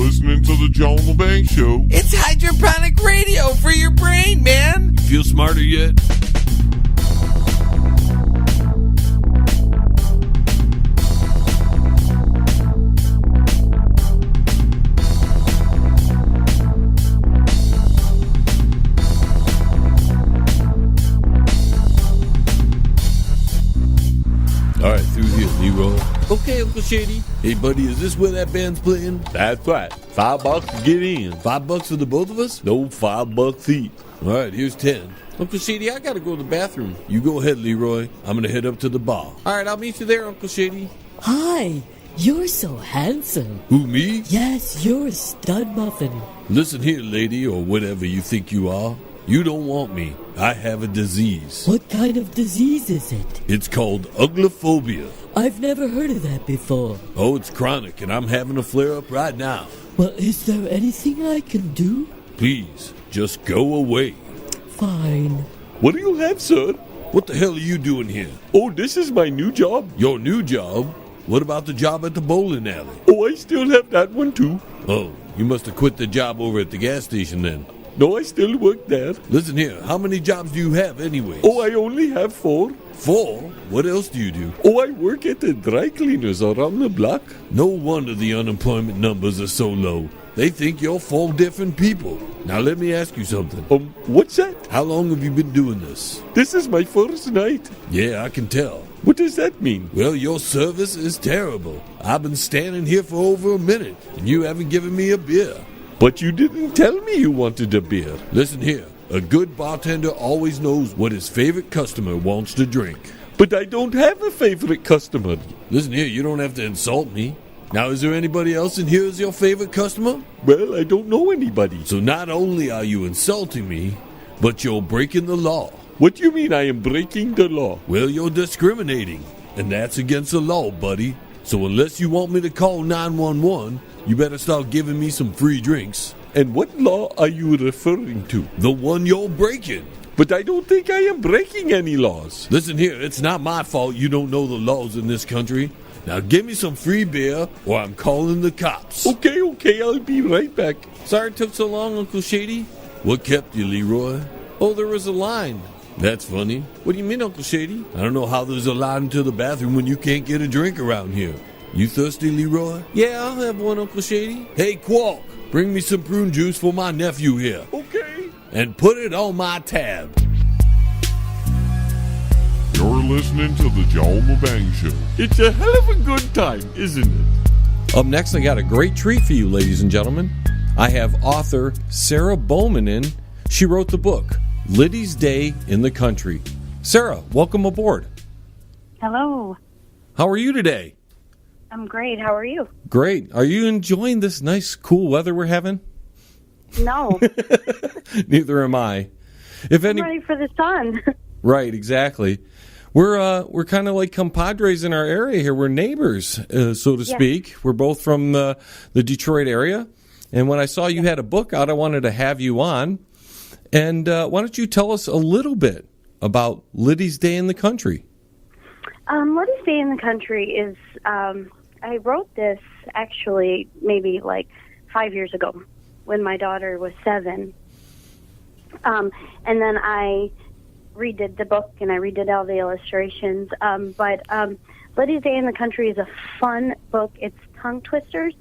listening to the John LeBang Show. It's hydroponic radio for your brain, man. Feel smarter yet? All right, through here, Leroy. Okay, Uncle Shady. Hey, buddy, is this where that band's playing? That's right. $5 to get in. $5 for the both of us? No, $5 each. All right, here's 10. Uncle Shady, I gotta go to the bathroom. You go ahead, Leroy. I'm gonna head up to the bar. All right, I'll meet you there, Uncle Shady. Hi, you're so handsome. Who, me? Yes, you're a stud muffin. Listen here, lady, or whatever you think you are. You don't want me. I have a disease. What kind of disease is it? It's called uglophobia. I've never heard of that before. Oh, it's chronic, and I'm having a flare-up right now. Well, is there anything I can do? Please, just go away. Fine. What do you have, sir? What the hell are you doing here? Oh, this is my new job. Your new job? What about the job at the bowling alley? Oh, I still have that one, too. Oh, you must have quit the job over at the gas station then. No, I still work there. Listen here, how many jobs do you have anyway? Oh, I only have 4. 4? What else do you do? Oh, I work at the dry cleaners around the block. No wonder the unemployment numbers are so low. They think you're 4 different people. Now let me ask you something. What's that? How long have you been doing this? This is my first night. Yeah, I can tell. What does that mean? Well, your service is terrible. I've been standing here for over a minute, and you haven't given me a beer. But you didn't tell me you wanted a beer. Listen here. A good bartender always knows what his favorite customer wants to drink. But I don't have a favorite customer. Listen here, you don't have to insult me. Now, is there anybody else in here as your favorite customer? Well, I don't know anybody. So not only are you insulting me, but you're breaking the law. What do you mean I am breaking the law? Well, you're discriminating, and that's against the law, buddy. So unless you want me to call 911, you better start giving me some free drinks. And what law are you referring to? The one you're breaking. But I don't think I am breaking any laws. Listen here, it's not my fault you don't know the laws in this country. Now give me some free beer or I'm calling the cops. Okay, I'll be right back. Sorry it took so long, Uncle Shady. What kept you, Leroy? Oh, there was a line. That's funny. What do you mean, Uncle Shady? I don't know how there's a line to the bathroom when you can't get a drink around here. You thirsty, Leroy? Yeah, I'll have one, Uncle Shady. Hey, Quark, bring me some prune juice for my nephew here. Okay. And put it on my tab. You're listening to the John LeBang Show. It's a hell of a good time, isn't it? Up next, I got a great treat for you, ladies and gentlemen. I have author Sarah Bowman in. She wrote the book, Liddy's Day in the Country. Sarah, welcome aboard. Hello. How are you today? I'm great. How are you? Great. Are you enjoying this nice, cool weather we're having? No. Neither am I. I'm ready for the sun. Right, exactly. We're kind of like compadres in our area here. We're neighbors, so to speak. We're both from the Detroit area. And when I saw you had a book out, I wanted to have you on. And why don't you tell us a little bit about Liddy's Day in the Country? Liddy's Day in the Country is, I wrote this actually maybe like 5 years ago when my daughter was 7. And then I redid the book and I redid all the illustrations. But Liddy's Day in the Country is a fun book. It's tongue twisters.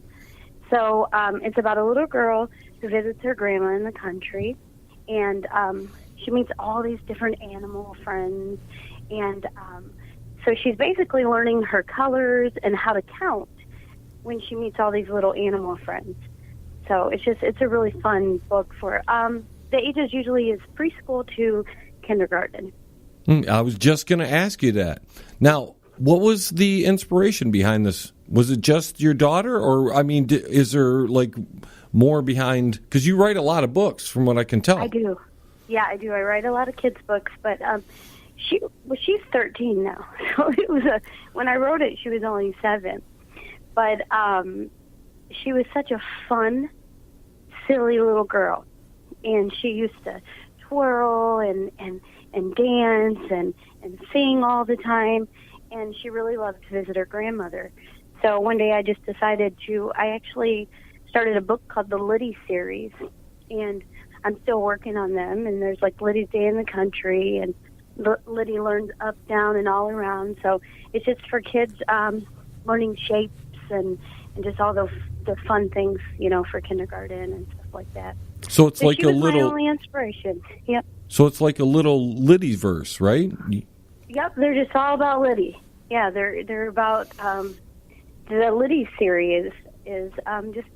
So it's about a little girl who visits her grandma in the country. And she meets all these different animal friends. And so she's basically learning her colors and how to count when she meets all these little animal friends. So it's a really fun book for, the ages usually is preschool to kindergarten. I was just going to ask you that. Now, what was the inspiration behind this? Was it just your daughter, or, I mean, is there, like, more behind, because you write a lot of books, from what I can tell. I do. Yeah, I do. I write a lot of kids' books, but she's 13 now. So it was when I wrote it, she was only 7. But she was such a fun, silly little girl. And she used to twirl and dance and sing all the time. And she really loved to visit her grandmother. So one day I just decided I actually started a book called the Liddy series, and I'm still working on them. And there's like Liddy's Day in the Country, and Liddy learns up, down, and all around. So it's just for kids learning shapes and just all the fun things, for kindergarten and stuff like that. So it's like she was my only inspiration. Yep. So it's like a little Liddy verse, right? Yep, they're just all about Liddy. Yeah, they're about the Liddy series is just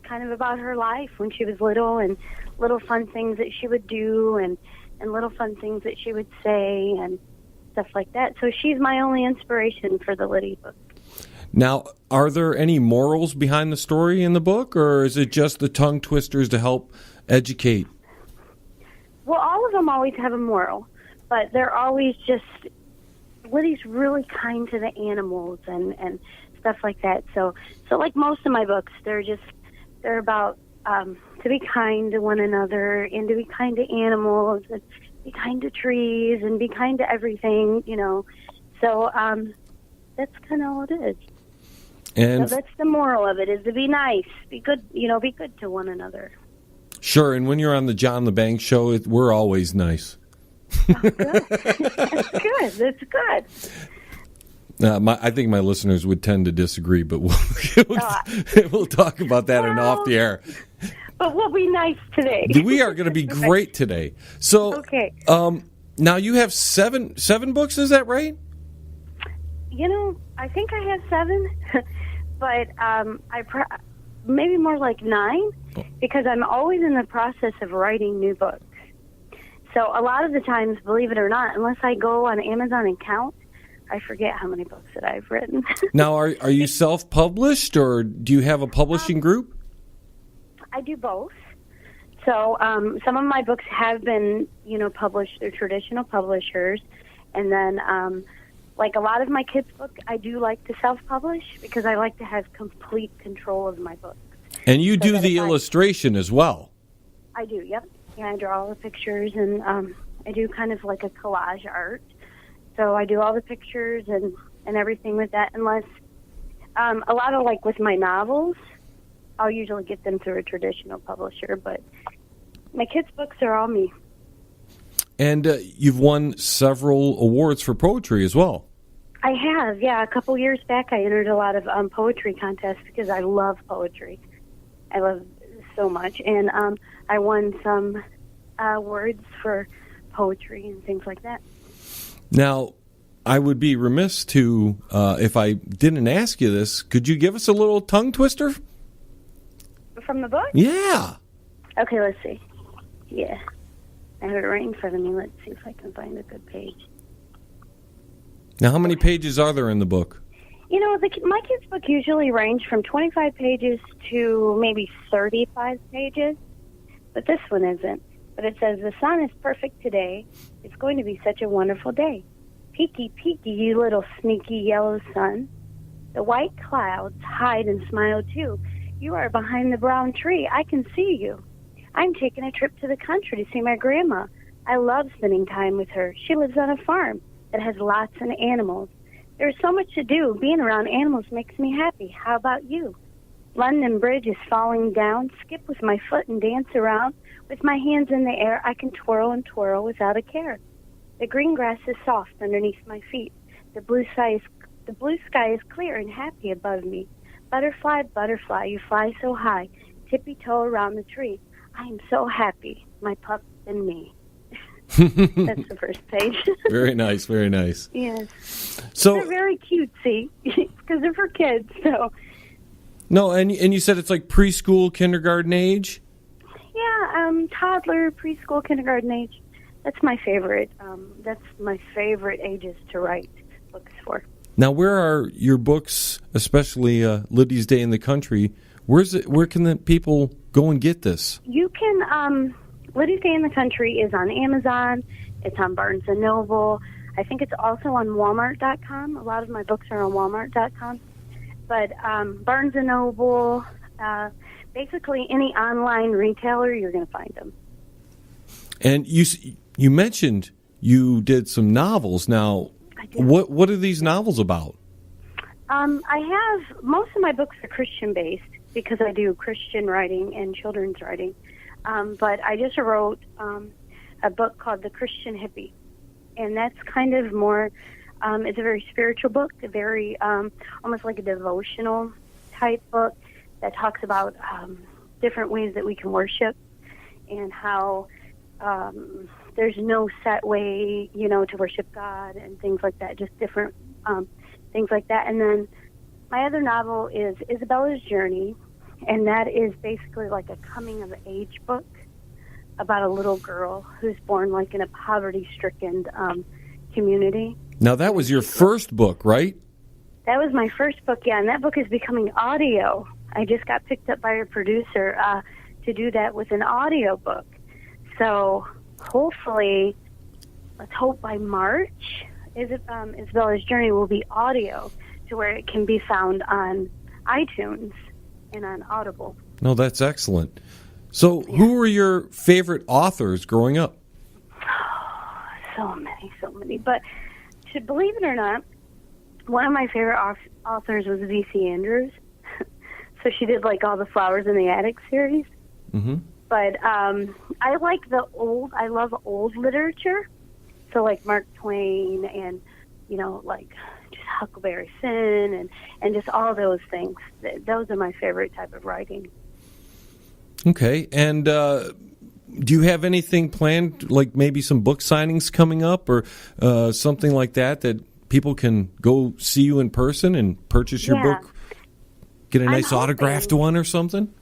kind of about her life when she was little, and little fun things that she would do, and little fun things that she would say and stuff like that. So she's my only inspiration for the Liddy book. Now, are there any morals behind the story in the book, or is it just the tongue twisters to help educate? Well, all of them always have a moral, but they're always just, Liddy's really kind to the animals and stuff like that. So like most of my books, they're about to be kind to one another and to be kind to animals and be kind to trees and be kind to everything, So that's kind of all it is. And so that's the moral of it, is to be nice, be good, be good to one another. Sure, and when you're on the John LeBang show, we're always nice. Oh, good. That's good. I think my listeners would tend to disagree, but we'll talk about that on off the air. But we'll be nice today. We are going to be great today. So, okay. Now you have seven books, is that right? I think I have 7, but maybe more like 9, because I'm always in the process of writing new books. So a lot of the times, believe it or not, unless I go on Amazon and count, I forget how many books that I've written. Now, are you self-published, or do you have a publishing group? I do both. So some of my books have been, published through traditional publishers, and then like a lot of my kids' books, I do like to self-publish because I like to have complete control of my books. And you do the illustration as well. I do, yep. Yeah, I draw all the pictures, and I do kind of like a collage art. So I do all the pictures and everything with that, unless a lot of, like, with my novels, I'll usually get them through a traditional publisher, but my kids' books are all me. And you've won several awards for poetry as well. I have, yeah. A couple years back, I entered a lot of poetry contests because I love poetry. I love it so much. And I won some awards for poetry and things like that. Now, I would be remiss to, if I didn't ask you this, could you give us a little tongue twister? From the book? Yeah. Okay, let's see. Yeah. I have it right in front of me. Let's see if I can find a good page. Now, how many pages are there in the book? My kids' book usually range from 25 pages to maybe 35 pages, but this one isn't. But it says, the sun is perfect today. It's going to be such a wonderful day. Peeky, peeky, you little sneaky yellow sun. The white clouds hide and smile, too. You are behind the brown tree. I can see you. I'm taking a trip to the country to see my grandma. I love spending time with her. She lives on a farm that has lots of animals. There's so much to do. Being around animals makes me happy. How about you? London Bridge is falling down. Skip with my foot and dance around. With my hands in the air, I can twirl and twirl without a care. The green grass is soft underneath my feet. The blue sky is clear and happy above me. Butterfly, butterfly, you fly so high. Tippy-toe around the tree. I am so happy, my pup and me. That's the first page. Very nice, very nice. Yes. So they're very cutesy because they're for kids. So. No, and you said it's like preschool, kindergarten age? Yeah, toddler, preschool, kindergarten age. That's my favorite. That's my favorite ages to write books for. Now, where are your books, especially Liddy's Day in the Country? Where can the people go and get this? You can. Liddy's Day in the Country is on Amazon. It's on Barnes & Noble. I think it's also on Walmart.com. A lot of my books are on Walmart.com. But Barnes & Noble, basically any online retailer, you're going to find them. And you mentioned you did some novels. Now, what are these novels about? I have, most of my books are Christian-based. because I do Christian writing and children's writing. But I just wrote a book called The Christian Hippie. And that's kind of more, it's a very spiritual book, a very, almost like a devotional type book that talks about different ways that we can worship and how there's no set way, to worship God and things like that, just different things like that. And then my other novel is Isabella's Journey, and that is basically like a coming-of-age book about a little girl who's born like in a poverty-stricken community. Now, that was your first book, right? That was my first book, yeah, and that book is becoming audio. I just got picked up by a producer to do that with an audio book. So hopefully, let's hope by March, Isabella's Journey will be audio to where it can be found on iTunes and on Audible. No, that's excellent. So who were your favorite authors growing up? So many. But to believe it or not, one of my favorite authors was V.C. Andrews. So she did like all the Flowers in the Attic series. Mm-hmm. But I like I love old literature. So like Mark Twain and, like just Huckleberry Finn and just all those things. Those are my favorite type of writing. Okay. And do you have anything planned, like maybe some book signings coming up or something like that people can go see you in person and purchase your book? Get a nice autographed one or something?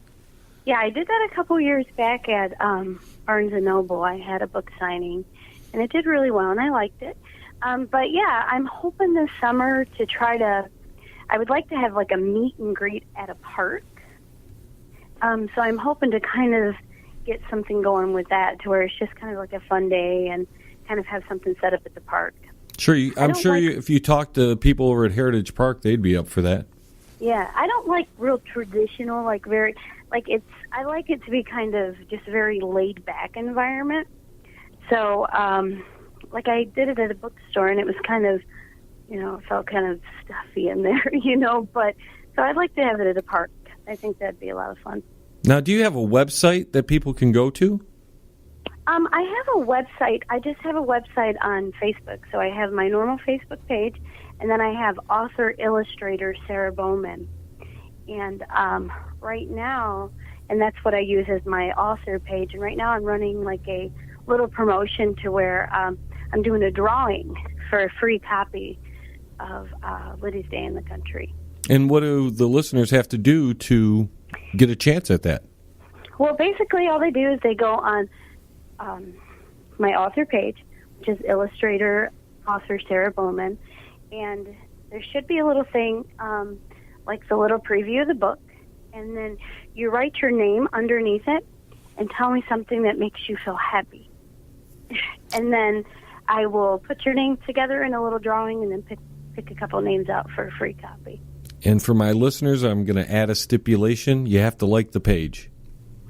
Yeah, I did that a couple years back at Barnes & Noble. I had a book signing, and it did really well, and I liked it. But, yeah, I'm hoping this summer to I would like to have, like, a meet and greet at a park. So I'm hoping to kind of get something going with that to where it's just kind of like a fun day and kind of have something set up at the park. Sure, I'm sure if you talk to people over at Heritage Park, they'd be up for that. Yeah, I don't like real traditional, I like it to be kind of just very laid back environment. So, I did it at a bookstore and it was kind of, it felt kind of stuffy in there, but so I'd like to have it at a park. I think that'd be a lot of fun. Now, do you have a website that people can go to? I have a website. I just have a website on Facebook. So I have my normal Facebook page, and then I have author-illustrator Sarah Bowman. And right now, and that's what I use as my author page, and right now I'm running like a little promotion to where I'm doing a drawing for a free copy of Liddy's Day in the Country. And what do the listeners have to do to get a chance at that? Well, basically all they do is they go on my author page, which is illustrator author Sarah Bowman, and there should be a little thing like the little preview of the book, and then you write your name underneath it and tell me something that makes you feel happy. And then I will put your name together in a little drawing and then pick a couple names out for a free copy. And for my listeners, I'm going to add a stipulation. You have to like the page.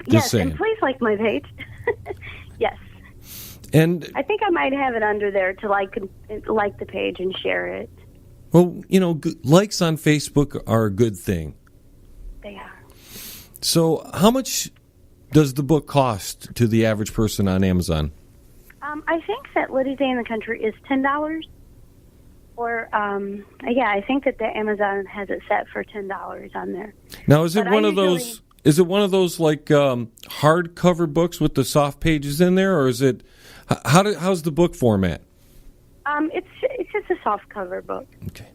Just saying. And please like my page. Yes. And I think I might have it under there to like the page and share it. Well, likes on Facebook are a good thing. They are. So how much does the book cost to the average person on Amazon? I think that Liddy's Day in the Country is $10. Or, I think that the Amazon has it set for $10 on there. Now, is it one of those? Is it one of those like hardcover books with the soft pages in there, or is it? How's the book format? It's just a soft cover book. Okay.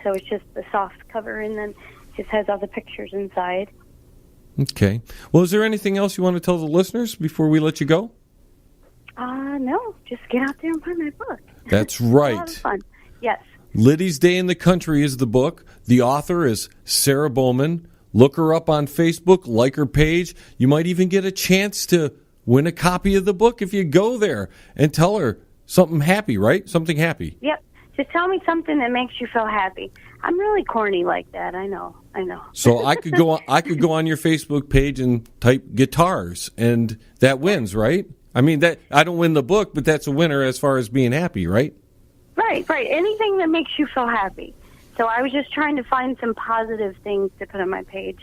So it's just the soft cover, and then it just has all the pictures inside. Okay. Well, is there anything else you want to tell the listeners before we let you go? No, just get out there and buy my book. That's right. A lot of fun. Yes. Liddy's Day in the Country is the book. The author is Sarah Bowman. Look her up on Facebook, like her page. You might even get a chance to win a copy of the book if you go there and tell her something happy, right? Something happy. Yep. Just tell me something that makes you feel happy. I'm really corny like that. I know. So I could go on your Facebook page and type guitars, and that wins, right? I mean, that I don't win the book, but that's a winner as far as being happy, right? Right. Anything that makes you feel happy. So I was just trying to find some positive things to put on my page.